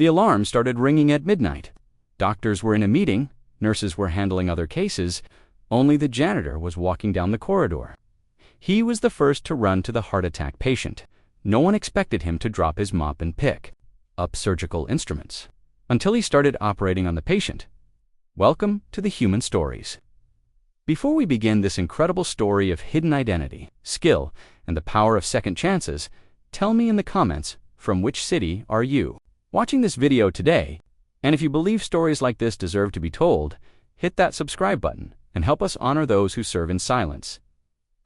The alarm started ringing at midnight. Doctors were in a meeting, nurses were handling other cases, only the janitor was walking down the corridor. He was the first to run to the heart attack patient. No one expected him to drop his mop and pick up surgical instruments until he started operating on the patient. Welcome to the Human Stories. Before we begin this incredible story of hidden identity, skill, and the power of second chances, tell me in the comments, from which city are you watching this video today? And if you believe stories like this deserve to be told, hit that subscribe button and help us honor those who serve in silence.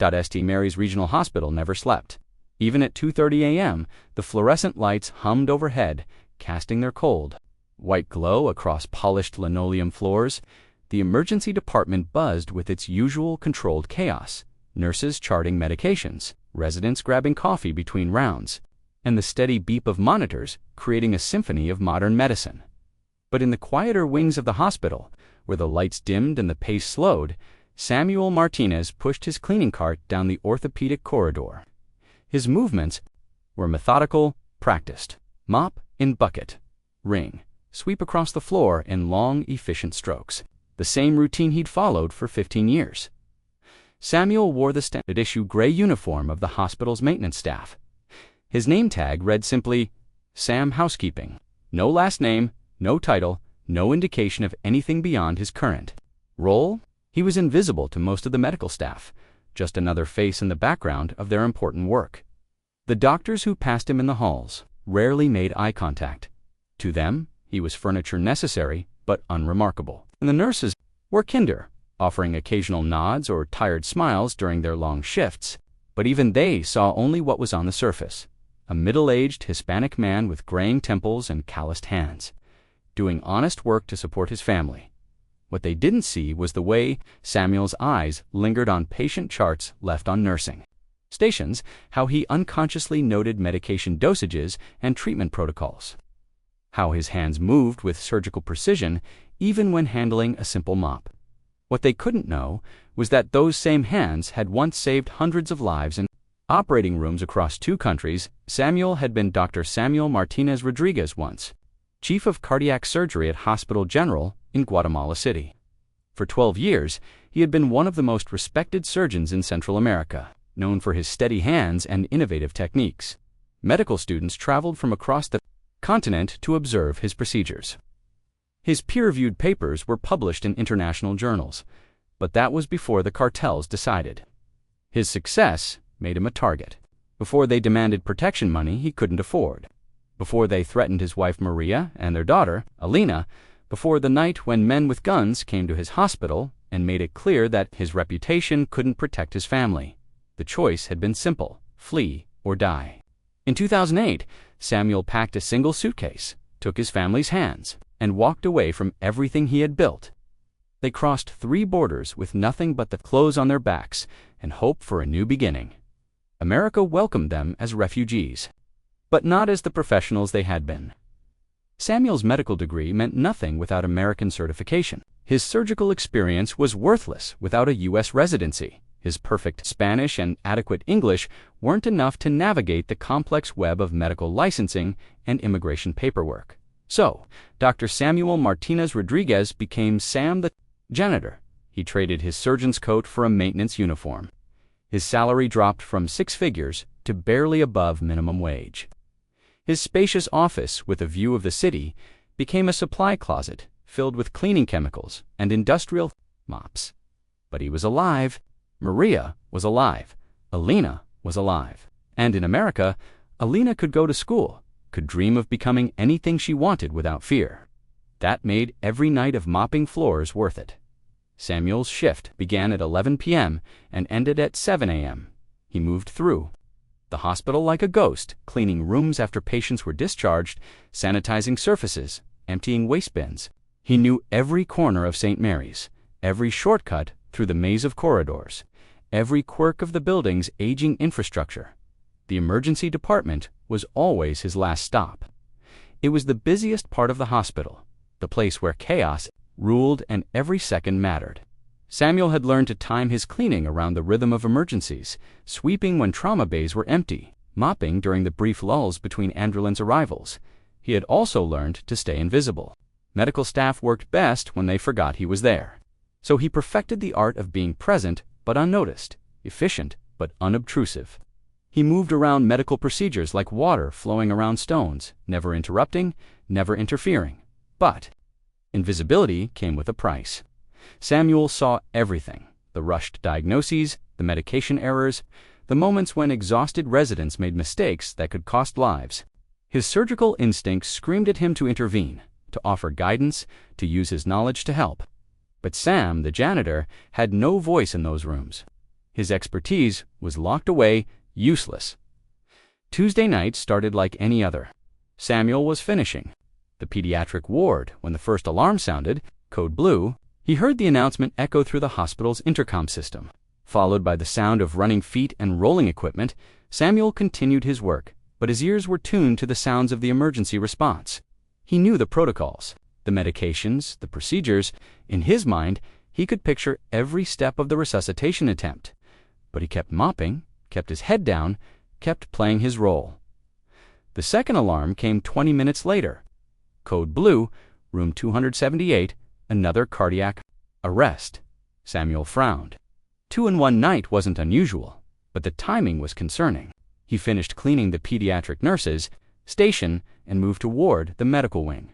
St. Mary's Regional Hospital never slept. Even at 2:30 a.m., the fluorescent lights hummed overhead, casting their cold, white glow across polished linoleum floors. The emergency department buzzed with its usual controlled chaos, nurses charting medications, residents grabbing coffee between rounds, and the steady beep of monitors creating a symphony of modern medicine. But in the quieter wings of the hospital, where the lights dimmed and the pace slowed, Samuel Martinez pushed his cleaning cart down the orthopedic corridor. His movements were methodical, practiced. Mop in bucket, ring, sweep across the floor in long, efficient strokes. The same routine he'd followed for 15 years. Samuel wore the standard-issue gray uniform of the hospital's maintenance staff. His name tag read simply, Sam Housekeeping. No last name, no title, no indication of anything beyond his current role. He was invisible to most of the medical staff, just another face in the background of their important work. The doctors who passed him in the halls rarely made eye contact. To them, he was furniture necessary but unremarkable. And the nurses were kinder, offering occasional nods or tired smiles during their long shifts. But even they saw only what was on the surface. A middle-aged Hispanic man with graying temples and calloused hands, doing honest work to support his family. What they didn't see was the way Samuel's eyes lingered on patient charts left on nursing stations, how he unconsciously noted medication dosages and treatment protocols, how his hands moved with surgical precision even when handling a simple mop. What they couldn't know was that those same hands had once saved hundreds of lives in operating rooms across 2 countries. Samuel had been Dr. Samuel Martinez Rodriguez once, chief of cardiac surgery at Hospital General in Guatemala City. For 12 years, he had been one of the most respected surgeons in Central America, known for his steady hands and innovative techniques. Medical students traveled from across the continent to observe his procedures. His peer-reviewed papers were published in international journals, but that was before the cartels decided. His success made him a target. Before they demanded protection money he couldn't afford. Before they threatened his wife Maria and their daughter, Alina. Before the night when men with guns came to his hospital and made it clear that his reputation couldn't protect his family. The choice had been simple: flee or die. In 2008, Samuel packed a single suitcase, took his family's hands, and walked away from everything he had built. They crossed 3 borders with nothing but the clothes on their backs and hope for a new beginning. America welcomed them as refugees, but not as the professionals they had been. Samuel's medical degree meant nothing without American certification. His surgical experience was worthless without a U.S. residency. His perfect Spanish and adequate English weren't enough to navigate the complex web of medical licensing and immigration paperwork. So, Dr. Samuel Martinez Rodriguez became Sam the Janitor. He traded his surgeon's coat for a maintenance uniform. His salary dropped from 6 figures to barely above minimum wage. His spacious office with a view of the city became a supply closet filled with cleaning chemicals and industrial mops. But he was alive. Maria was alive. Alina was alive. And in America, Alina could go to school, could dream of becoming anything she wanted without fear. That made every night of mopping floors worth it. Samuel's shift began at 11 p.m. and ended at 7 a.m. He moved through the hospital like a ghost, cleaning rooms after patients were discharged, sanitizing surfaces, emptying waste bins. He knew every corner of St. Mary's, every shortcut through the maze of corridors, every quirk of the building's aging infrastructure. The emergency department was always his last stop. It was the busiest part of the hospital, the place where chaos ruled and every second mattered. Samuel had learned to time his cleaning around the rhythm of emergencies, sweeping when trauma bays were empty, mopping during the brief lulls between ambulance arrivals. he had also learned to stay invisible. Medical staff worked best when they forgot he was there. So he perfected the art of being present but unnoticed, efficient but unobtrusive. He moved around medical procedures like water flowing around stones, never interrupting, never interfering. But invisibility came with a price. Samuel saw everything: the rushed diagnoses, the medication errors, the moments when exhausted residents made mistakes that could cost lives. His surgical instincts screamed at him to intervene, to offer guidance, to use his knowledge to help. But Sam, the janitor, had no voice in those rooms. His expertise was locked away, useless. Tuesday night started like any other. Samuel was finishing the pediatric ward when the first alarm sounded, code blue. He heard the announcement echo through the hospital's intercom system. Followed by the sound of running feet and rolling equipment, Samuel continued his work, but his ears were tuned to the sounds of the emergency response. He knew the protocols, the medications, the procedures. In his mind, he could picture every step of the resuscitation attempt. But he kept mopping, kept his head down, kept playing his role. The second alarm came 20 minutes later. Code blue, room 278, another cardiac arrest. Samuel frowned. 2 in one night wasn't unusual, but the timing was concerning. He finished cleaning the pediatric nurses' station and moved toward the medical wing.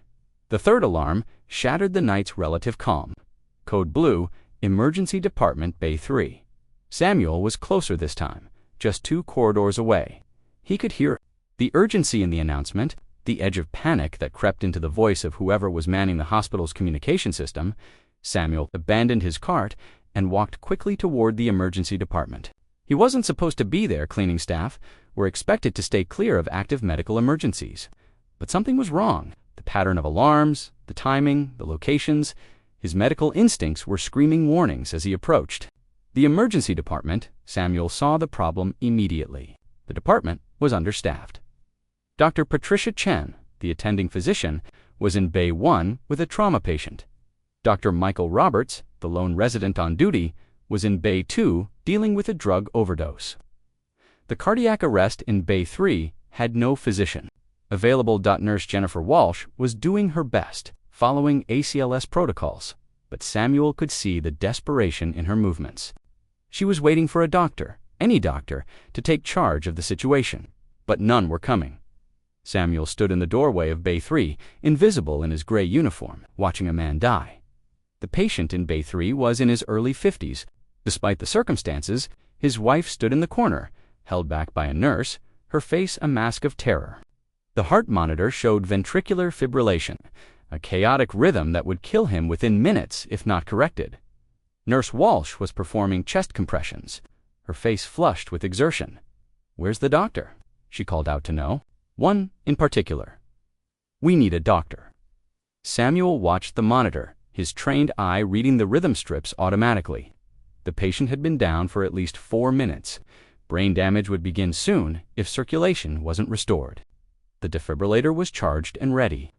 The third alarm shattered the night's relative calm. Code blue, emergency department, bay 3. Samuel was closer this time, just 2 corridors away. He could hear the urgency in the announcement, the edge of panic that crept into the voice of whoever was manning the hospital's communication system. Samuel abandoned his cart and walked quickly toward the emergency department. He wasn't supposed to be there. Cleaning staff were expected to stay clear of active medical emergencies. But something was wrong. The pattern of alarms, the timing, the locations. His medical instincts were screaming warnings as he approached the emergency department. Samuel saw the problem immediately. The department was understaffed. Dr. Patricia Chen, the attending physician, was in Bay 1 with a trauma patient. Dr. Michael Roberts, the lone resident on duty, was in Bay 2 dealing with a drug overdose. The cardiac arrest in Bay 3 had no physician. Available. Nurse Jennifer Walsh was doing her best, following ACLS protocols, but Samuel could see the desperation in her movements. She was waiting for a doctor, any doctor, to take charge of the situation, but none were coming. Samuel stood in the doorway of Bay 3, invisible in his gray uniform, watching a man die. The patient in Bay 3 was in his early 50s. Despite the circumstances, his wife stood in the corner, held back by a nurse, her face a mask of terror. The heart monitor showed ventricular fibrillation, a chaotic rhythm that would kill him within minutes if not corrected. Nurse Walsh was performing chest compressions, her face flushed with exertion. "Where's the doctor?" she called out to know. "One in particular." "We need a doctor." Samuel watched the monitor, his trained eye reading the rhythm strips automatically. The patient had been down for at least 4 minutes. Brain damage would begin soon if circulation wasn't restored. The defibrillator was charged and ready.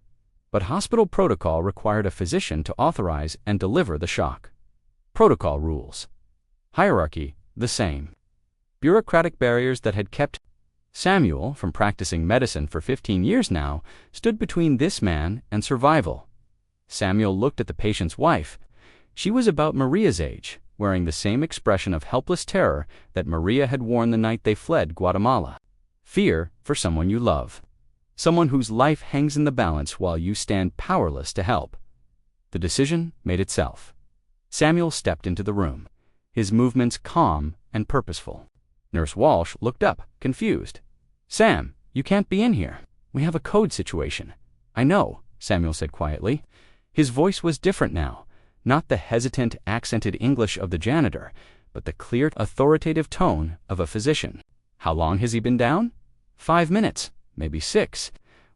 But hospital protocol required a physician to authorize and deliver the shock. Protocol rules. Hierarchy, the same. Bureaucratic barriers that had kept Samuel from practicing medicine for 15 years now stood between this man and survival. Samuel looked at the patient's wife. She was about Maria's age, wearing the same expression of helpless terror that Maria had worn the night they fled Guatemala. Fear for someone you love. Someone whose life hangs in the balance while you stand powerless to help. The decision made itself. Samuel stepped into the room, his movements calm and purposeful. Nurse Walsh looked up, confused. "Sam, you can't be in here. We have a code situation." "I know," Samuel said quietly. His voice was different now, not the hesitant, accented English of the janitor, but the clear, authoritative tone of a physician. "How long has he been down?" 5 minutes, maybe 6.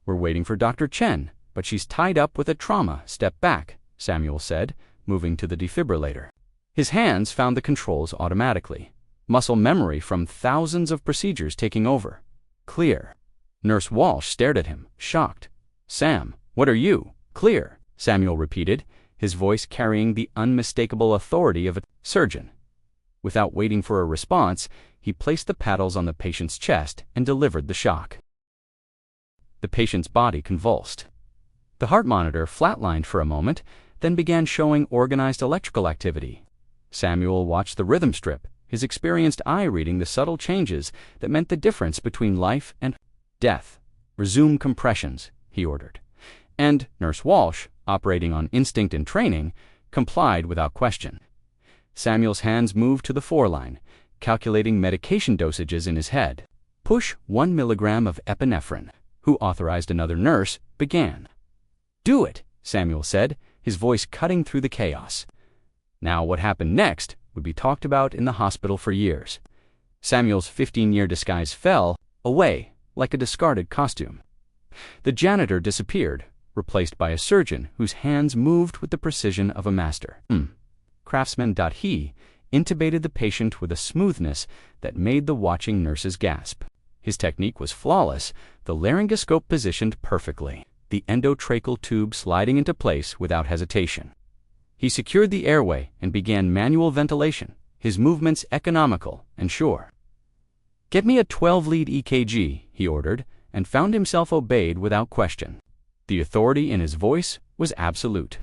"We're waiting for Dr. Chen, but she's tied up with a trauma. Step back," Samuel said, moving to the defibrillator. His hands found the controls automatically, muscle memory from thousands of procedures taking over. Clear. Nurse Walsh stared at him, shocked. "Sam, what are you?" "Clear," Samuel repeated, his voice carrying the unmistakable authority of a surgeon. Without waiting for a response, he placed the paddles on the patient's chest and delivered the shock. The patient's body convulsed. The heart monitor flatlined for a moment, then began showing organized electrical activity. Samuel watched the rhythm strip, his experienced eye reading the subtle changes that meant the difference between life and death. "Resume compressions," he ordered. And Nurse Walsh, operating on instinct and training, complied without question. Samuel's hands moved to the foreline, calculating medication dosages in his head. "Push 1 milligram of epinephrine," who authorized another nurse, began. "Do it," Samuel said, his voice cutting through the chaos. Now what happened next would be talked about in the hospital for years. Samuel's 15-year disguise fell away like a discarded costume. The janitor disappeared, replaced by a surgeon whose hands moved with the precision of a master. Craftsman.He intubated the patient with a smoothness that made the watching nurses gasp. His technique was flawless, the laryngoscope positioned perfectly, the endotracheal tube sliding into place without hesitation. He secured the airway and began manual ventilation, his movements economical and sure. "Get me a 12-lead EKG," he ordered, and found himself obeyed without question. The authority in his voice was absolute.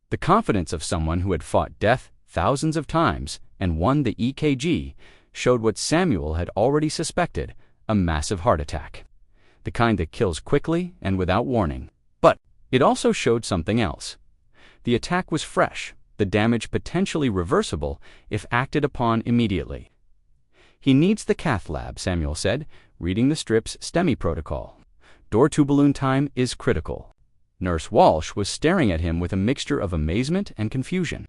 The confidence of someone who had fought death thousands of times and won the EKG showed what Samuel had already suspected, a massive heart attack. The kind that kills quickly and without warning. But it also showed something else. The attack was fresh, the damage potentially reversible if acted upon immediately. "He needs the cath lab," Samuel said, reading the strip's STEMI protocol. "Door to balloon time is critical." Nurse Walsh was staring at him with a mixture of amazement and confusion.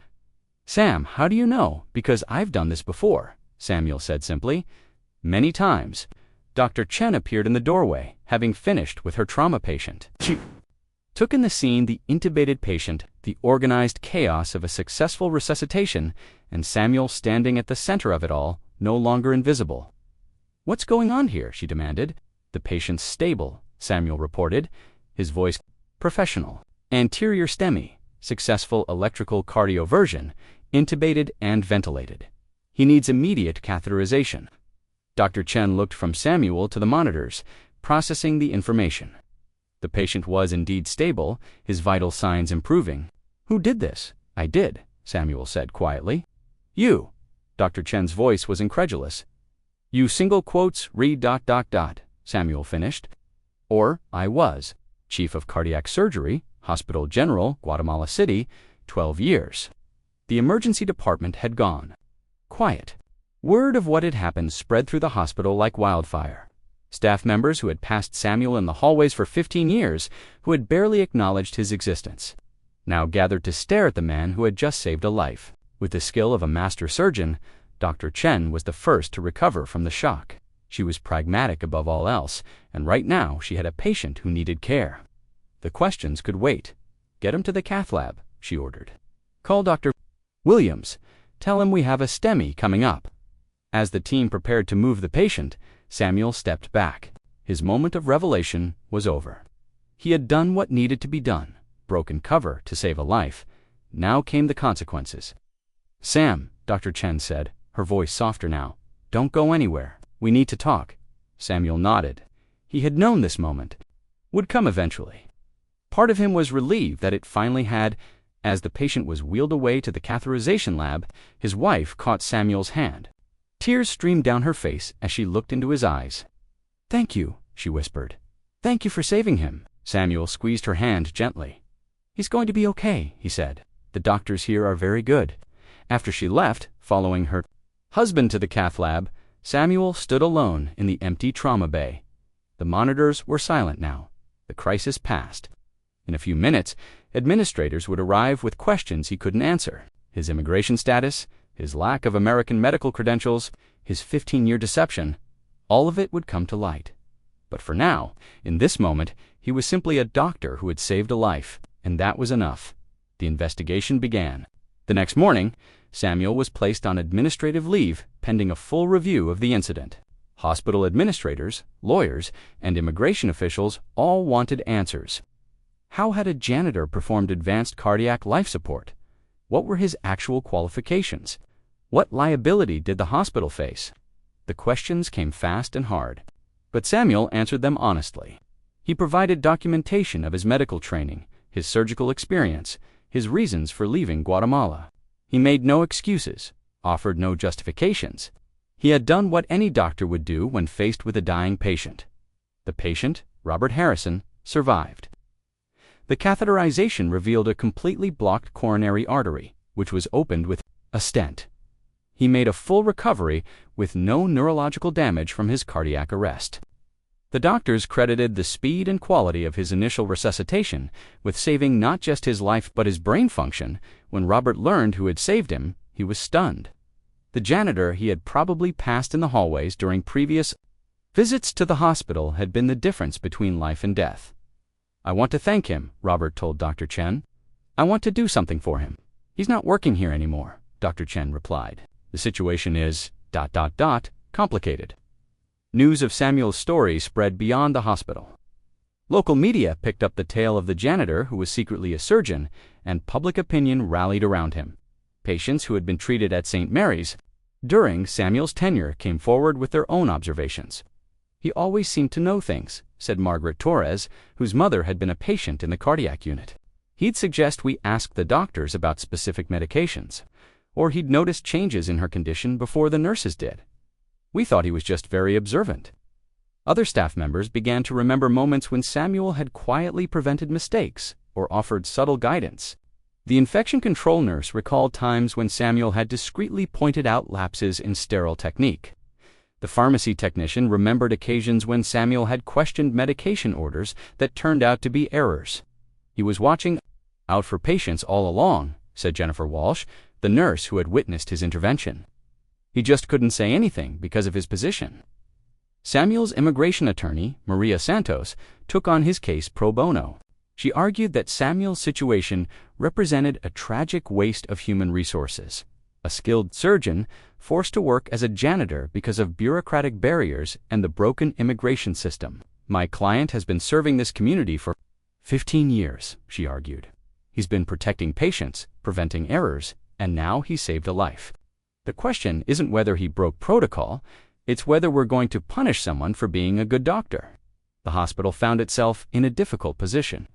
"Sam, how do you know?" "Because I've done this before," Samuel said simply. "Many times." Dr. Chen appeared in the doorway, having finished with her trauma patient. She took in the scene, the intubated patient, the organized chaos of a successful resuscitation, and Samuel standing at the center of it all, no longer invisible. "What's going on here?" she demanded. "The patient's stable," Samuel reported, his voice professional. "Anterior STEMI, successful electrical cardioversion, intubated and ventilated. He needs immediate catheterization." Dr. Chen looked from Samuel to the monitors, processing the information. The patient was indeed stable, his vital signs improving. "Who did this?" "I did," Samuel said quietly. "You?" Dr. Chen's voice was incredulous. "You single quotes read ... Samuel finished. "Or I was Chief of Cardiac Surgery, Hospital General, Guatemala City, 12 years. The emergency department had gone. Quiet. Word of what had happened spread through the hospital like wildfire. Staff members who had passed Samuel in the hallways for 15 years, who had barely acknowledged his existence, now gathered to stare at the man who had just saved a life. With the skill of a master surgeon, Dr. Chen was the first to recover from the shock. She was pragmatic above all else, and right now she had a patient who needed care. The questions could wait. "Get him to the cath lab," she ordered. "Call Dr. Williams. Tell him we have a STEMI coming up." As the team prepared to move the patient, Samuel stepped back. His moment of revelation was over. He had done what needed to be done, broken cover to save a life. Now came the consequences. "Sam," Dr. Chen said, her voice softer now, "don't go anywhere. We need to talk." Samuel nodded. He had known this moment would come eventually. Part of him was relieved that it finally had. As the patient was wheeled away to the catheterization lab, his wife caught Samuel's hand. Tears streamed down her face as she looked into his eyes. "Thank you," she whispered. "Thank you for saving him." Samuel squeezed her hand gently. "He's going to be okay," he said. "The doctors here are very good." After she left, following her husband to the cath lab, Samuel stood alone in the empty trauma bay. The monitors were silent now. The crisis passed. In a few minutes, administrators would arrive with questions he couldn't answer. His immigration status, his lack of American medical credentials, his 15-year deception, all of it would come to light. But for now, in this moment, he was simply a doctor who had saved a life, and that was enough. The investigation began. The next morning, Samuel was placed on administrative leave pending a full review of the incident. Hospital administrators, lawyers, and immigration officials all wanted answers. How had a janitor performed advanced cardiac life support? What were his actual qualifications? What liability did the hospital face? The questions came fast and hard. But Samuel answered them honestly. He provided documentation of his medical training, his surgical experience, his reasons for leaving Guatemala. He made no excuses, offered no justifications. He had done what any doctor would do when faced with a dying patient. The patient, Robert Harrison, survived. The catheterization revealed a completely blocked coronary artery, which was opened with a stent. He made a full recovery with no neurological damage from his cardiac arrest. The doctors credited the speed and quality of his initial resuscitation with saving not just his life but his brain function. When Robert learned who had saved him, he was stunned. The janitor he had probably passed in the hallways during previous visits to the hospital had been the difference between life and death. "I want to thank him," Robert told Dr. Chen. "I want to do something for him." "He's not working here anymore," Dr. Chen replied. "The situation is ... complicated." News of Samuel's story spread beyond the hospital. Local media picked up the tale of the janitor who was secretly a surgeon, and public opinion rallied around him. Patients who had been treated at St. Mary's during Samuel's tenure came forward with their own observations. "He always seemed to know things," said Margaret Torres, whose mother had been a patient in the cardiac unit. "He'd suggest we ask the doctors about specific medications, or he'd notice changes in her condition before the nurses did. We thought he was just very observant." Other staff members began to remember moments when Samuel had quietly prevented mistakes or offered subtle guidance. The infection control nurse recalled times when Samuel had discreetly pointed out lapses in sterile technique. The pharmacy technician remembered occasions when Samuel had questioned medication orders that turned out to be errors. "He was watching out for patients all along," said Jennifer Walsh, the nurse who had witnessed his intervention. "He just couldn't say anything because of his position." Samuel's immigration attorney, Maria Santos, took on his case pro bono. She argued that Samuel's situation represented a tragic waste of human resources. A skilled surgeon forced to work as a janitor because of bureaucratic barriers and the broken immigration system. "My client has been serving this community for 15 years, she argued. "He's been protecting patients, preventing errors, and now he saved a life. The question isn't whether he broke protocol, it's whether we're going to punish someone for being a good doctor." The hospital found itself in a difficult position.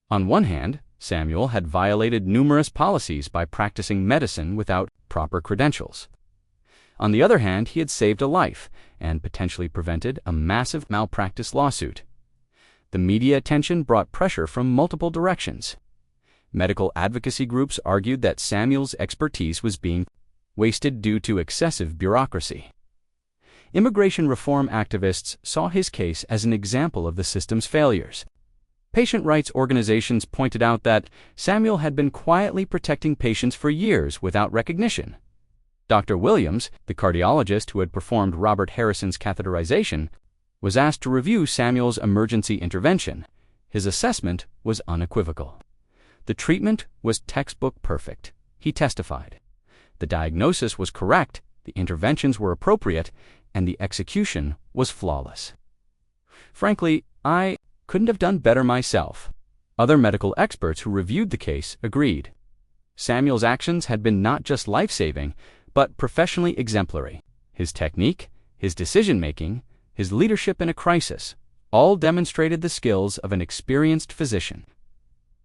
On one hand, Samuel had violated numerous policies by practicing medicine without proper credentials. On the other hand, he had saved a life and potentially prevented a massive malpractice lawsuit. The media attention brought pressure from multiple directions. Medical advocacy groups argued that Samuel's expertise was being wasted due to excessive bureaucracy. Immigration reform activists saw his case as an example of the system's failures. Patient rights organizations pointed out that Samuel had been quietly protecting patients for years without recognition. Dr. Williams, the cardiologist who had performed Robert Harrison's catheterization, was asked to review Samuel's emergency intervention. His assessment was unequivocal. "The treatment was textbook perfect," he testified. "The diagnosis was correct, the interventions were appropriate, and the execution was flawless. Frankly, I couldn't have done better myself." Other medical experts who reviewed the case agreed. Samuel's actions had been not just life-saving, but professionally exemplary. His technique, his decision-making, his leadership in a crisis, all demonstrated the skills of an experienced physician.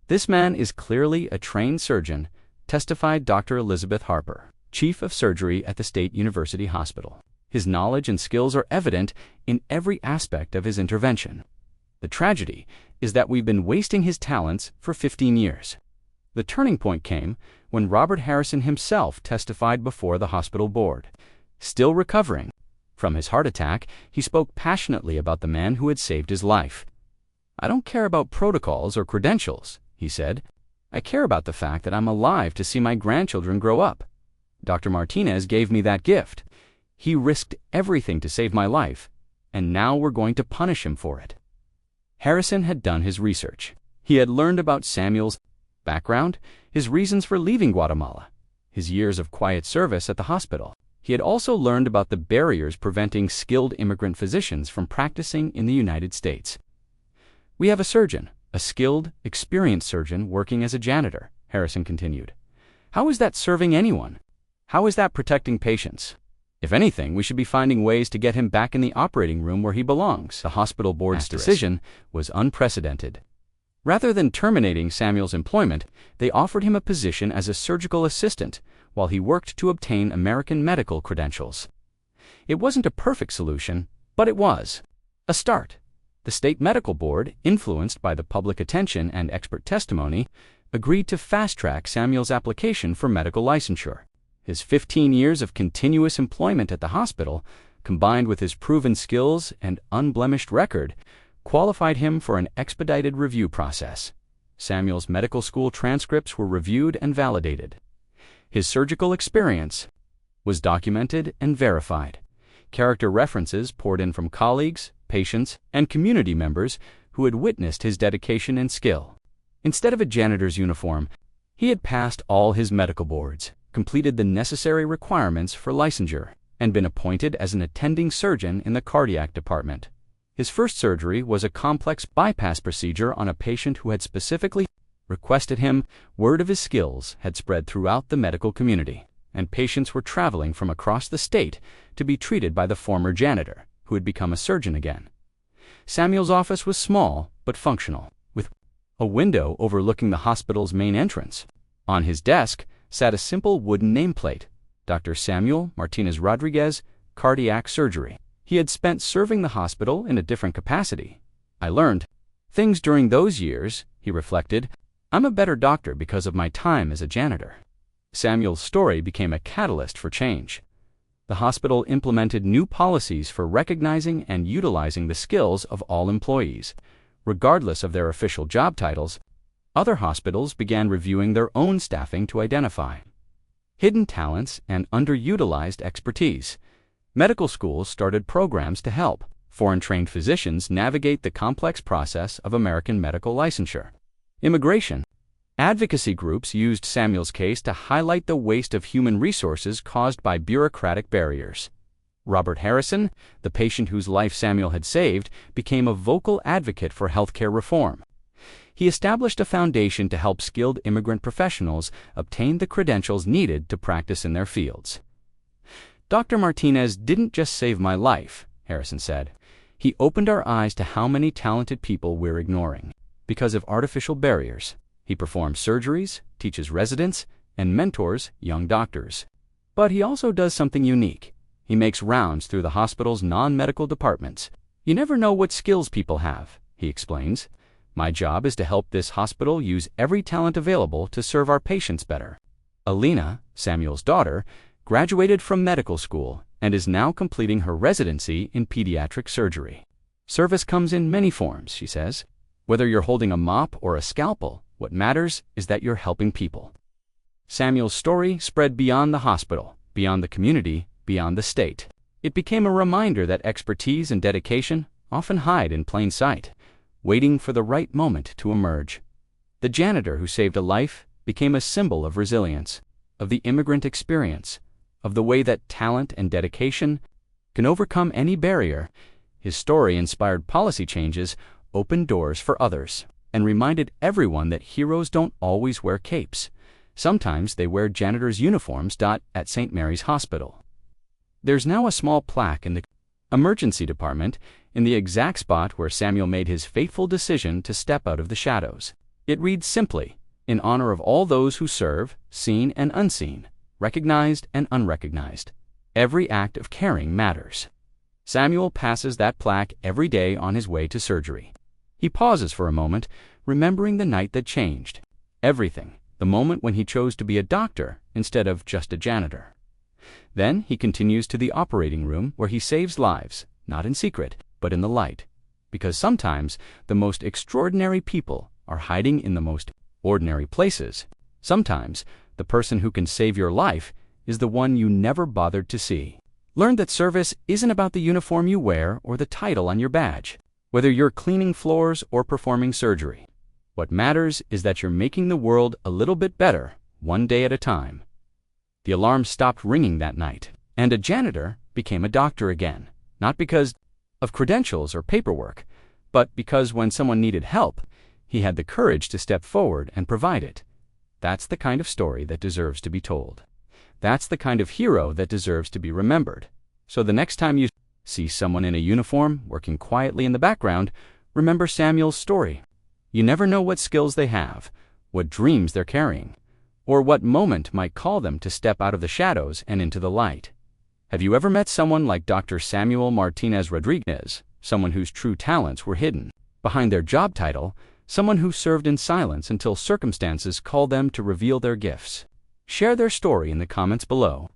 "This man is clearly a trained surgeon," testified Dr. Elizabeth Harper, chief of surgery at the State University Hospital. "His knowledge and skills are evident in every aspect of his intervention. The tragedy is that we've been wasting his talents for 15 years. The turning point came when Robert Harrison himself testified before the hospital board. Still recovering from his heart attack, he spoke passionately about the man who had saved his life. "I don't care about protocols or credentials," he said. "I care about the fact that I'm alive to see my grandchildren grow up. Dr. Martinez gave me that gift. He risked everything to save my life, and now we're going to punish him for it." Harrison had done his research. He had learned about Samuel's background, his reasons for leaving Guatemala, his years of quiet service at the hospital. He had also learned about the barriers preventing skilled immigrant physicians from practicing in the United States. "We have a surgeon, a skilled, experienced surgeon working as a janitor," Harrison continued. "How is that serving anyone? How is that protecting patients? If anything, we should be finding ways to get him back in the operating room where he belongs. The hospital board's decision was unprecedented. Rather than terminating Samuel's employment, they offered him a position as a surgical assistant while he worked to obtain American medical credentials. It wasn't a perfect solution, but it was a start. The state medical board, influenced by the public attention and expert testimony, agreed to fast-track Samuel's application for medical licensure. His 15 years of continuous employment at the hospital, combined with his proven skills and unblemished record, qualified him for an expedited review process. Samuel's medical school transcripts were reviewed and validated. His surgical experience was documented and verified. Character references poured in from colleagues, patients, and community members who had witnessed his dedication and skill. Instead of a janitor's uniform, he had passed all his medical boards, completed the necessary requirements for licensure, and been appointed as an attending surgeon in the cardiac department. His first surgery was a complex bypass procedure on a patient who had specifically requested him. Word of his skills had spread throughout the medical community, and patients were traveling from across the state to be treated by the former janitor, who had become a surgeon again. Samuel's office was small but functional, with a window overlooking the hospital's main entrance. On his desk sat a simple wooden nameplate, Dr. Samuel Martinez Rodriguez, Cardiac Surgery. He had spent serving the hospital in a different capacity. I learned things during those years, he reflected. I'm a better doctor because of my time as a janitor. Samuel's story became a catalyst for change. The hospital implemented new policies for recognizing and utilizing the skills of all employees, regardless of their official job titles. Other hospitals began reviewing their own staffing to identify hidden talents and underutilized expertise. Medical schools started programs to help foreign-trained physicians navigate the complex process of American medical licensure. Immigration advocacy groups used Samuel's case to highlight the waste of human resources caused by bureaucratic barriers. Robert Harrison, the patient whose life Samuel had saved, became a vocal advocate for healthcare reform. He established a foundation to help skilled immigrant professionals obtain the credentials needed to practice in their fields. Dr. Martinez didn't just save my life, Harrison said. He opened our eyes to how many talented people we're ignoring because of artificial barriers. He performs surgeries, teaches residents, and mentors young doctors. But he also does something unique. He makes rounds through the hospital's non-medical departments. You never know what skills people have, he explains. My job is to help this hospital use every talent available to serve our patients better. Alina, Samuel's daughter, graduated from medical school and is now completing her residency in pediatric surgery. Service comes in many forms, she says. Whether you're holding a mop or a scalpel, what matters is that you're helping people. Samuel's story spread beyond the hospital, beyond the community, beyond the state. It became a reminder that expertise and dedication often hide in plain sight, waiting for the right moment to emerge. The janitor who saved a life became a symbol of resilience, of the immigrant experience, of the way that talent and dedication can overcome any barrier. His story inspired policy changes, opened doors for others, and reminded everyone that heroes don't always wear capes. Sometimes they wear janitor's uniforms. At St. Mary's Hospital, there's now a small plaque in the emergency department in the exact spot where Samuel made his fateful decision to step out of the shadows. It reads simply, "In honor of all those who serve, seen and unseen, recognized and unrecognized. Every act of caring matters." Samuel passes that plaque every day on his way to surgery. He pauses for a moment, remembering the night that changed everything, the moment when he chose to be a doctor instead of just a janitor. Then he continues to the operating room where he saves lives, not in secret, but in the light. Because sometimes the most extraordinary people are hiding in the most ordinary places. Sometimes the person who can save your life is the one you never bothered to see. Learn that service isn't about the uniform you wear or the title on your badge. Whether you're cleaning floors or performing surgery, what matters is that you're making the world a little bit better, one day at a time. The alarm stopped ringing that night, and a janitor became a doctor again, not because of credentials or paperwork, but because when someone needed help, he had the courage to step forward and provide it. That's the kind of story that deserves to be told. That's the kind of hero that deserves to be remembered. So the next time you see someone in a uniform working quietly in the background, remember Samuel's story. You never know what skills they have, what dreams they're carrying, or what moment might call them to step out of the shadows and into the light. Have you ever met someone like Dr. Samuel Martinez Rodriguez, someone whose true talents were hidden behind their job title, someone who served in silence until circumstances called them to reveal their gifts? Share their story in the comments below.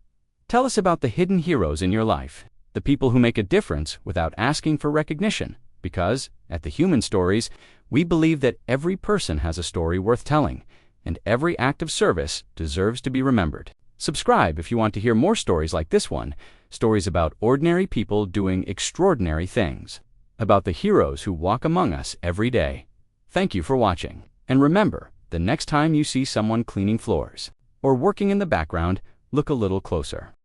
Tell us about the hidden heroes in your life, the people who make a difference without asking for recognition, because, at The Human Stories, we believe that every person has a story worth telling, and every act of service deserves to be remembered. Subscribe if you want to hear more stories like this one, stories about ordinary people doing extraordinary things, about the heroes who walk among us every day. Thank you for watching, and remember, the next time you see someone cleaning floors or working in the background, look a little closer.